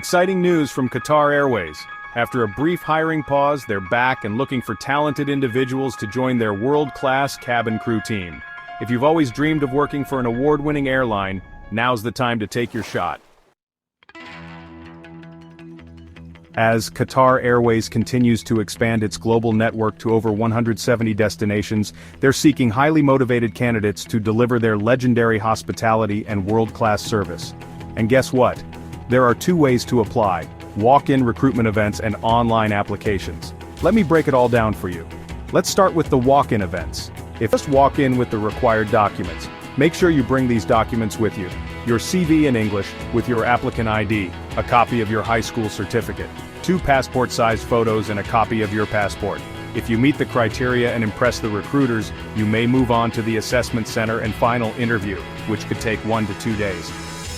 Exciting news from Qatar Airways. After a brief hiring pause, they're back and looking for talented individuals to join their world-class cabin crew team. If you've always dreamed of working for an award-winning airline, now's the time to take your shot. As Qatar Airways continues to expand its global network to over 170 destinations, they're seeking highly motivated candidates to deliver their legendary hospitality and world-class service. And guess what? There are two ways to apply: walk-in recruitment events and online applications. Let me break it all down for you. Let's start with the walk-in events. Just walk in with the required documents. Make sure you bring these documents with you: your CV in English with your applicant ID, a copy of your high school certificate, 2 passport-sized photos and a copy of your passport. If you meet the criteria and impress the recruiters, you may move on to the assessment center and final interview, which could take 1 to 2 days.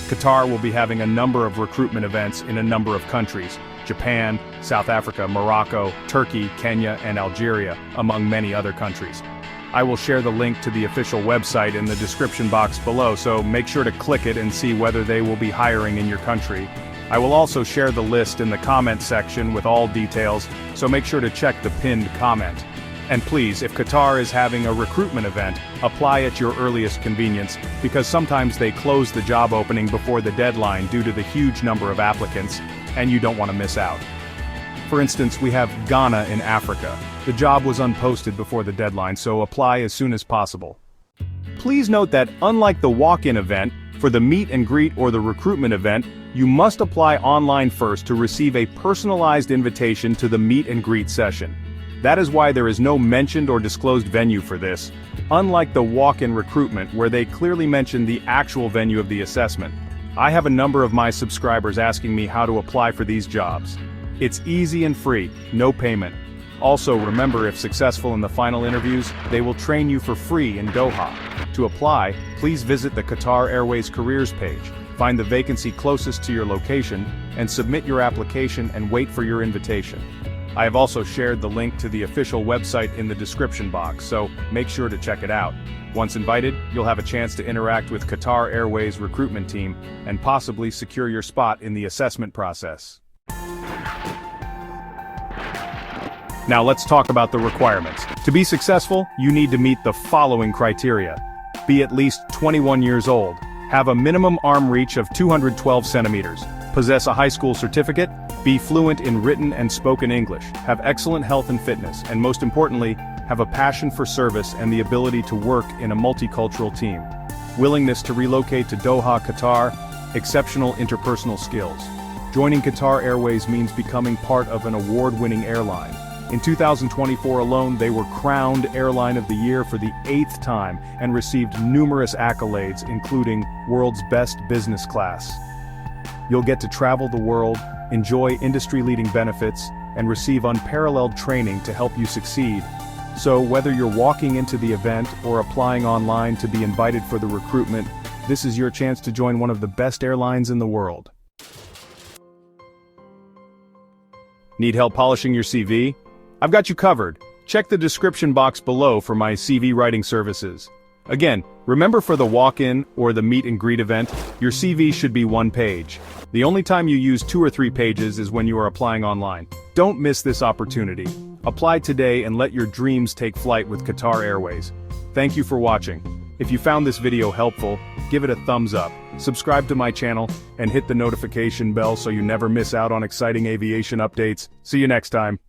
Qatar will be having a number of recruitment events in a number of countries: Japan, South Africa, Morocco, Turkey, Kenya, and Algeria, among many other countries. I will share the link to the official website in the description box below, so make sure to click it and see whether they will be hiring in your country. I will also share the list in the comment section with all details, so make sure to check the pinned comment. And please, if Qatar is having a recruitment event, apply at your earliest convenience, because sometimes they close the job opening before the deadline due to the huge number of applicants, and you don't want to miss out. For instance, we have Ghana in Africa. The job was unposted before the deadline, so apply as soon as possible. Please note that unlike the walk-in event, for the meet and greet or the recruitment event, you must apply online first to receive a personalized invitation to the meet and greet session. That is why there is no mentioned or disclosed venue for this, unlike the walk-in recruitment where they clearly mention the actual venue of the assessment. I have a number of my subscribers asking me how to apply for these jobs. It's easy and free, no payment. Also remember, if successful in the final interviews, they will train you for free in Doha. To apply, please visit the Qatar Airways careers page, find the vacancy closest to your location, and submit your application and wait for your invitation. I have also shared the link to the official website in the description box, so make sure to check it out. Once invited, you'll have a chance to interact with Qatar Airways' recruitment team, and possibly secure your spot in the assessment process. Now let's talk about the requirements. To be successful, you need to meet the following criteria: be at least 21 years old, have a minimum arm reach of 212 centimeters, possess a high school certificate, be fluent in written and spoken English, have excellent health and fitness, and most importantly, have a passion for service and the ability to work in a multicultural team. Willingness to relocate to Doha, Qatar, exceptional interpersonal skills. Joining Qatar Airways means becoming part of an award-winning airline. In 2024 alone, they were crowned Airline of the Year for the 8th time and received numerous accolades, including World's Best Business Class. You'll get to travel the world, enjoy industry-leading benefits, and receive unparalleled training to help you succeed. So whether you're walking into the event or applying online to be invited for the recruitment, this is your chance to join one of the best airlines in the world. Need help polishing your CV? I've got you covered. Check the description box below for my CV writing services. Again, remember, for the walk-in or the meet and greet event, your CV should be 1 page. The only time you use 2 or 3 pages is when you are applying online. Don't miss this opportunity. Apply today and let your dreams take flight with Qatar Airways. Thank you for watching. If you found this video helpful, give it a thumbs up, subscribe to my channel, and hit the notification bell so you never miss out on exciting aviation updates. See you next time.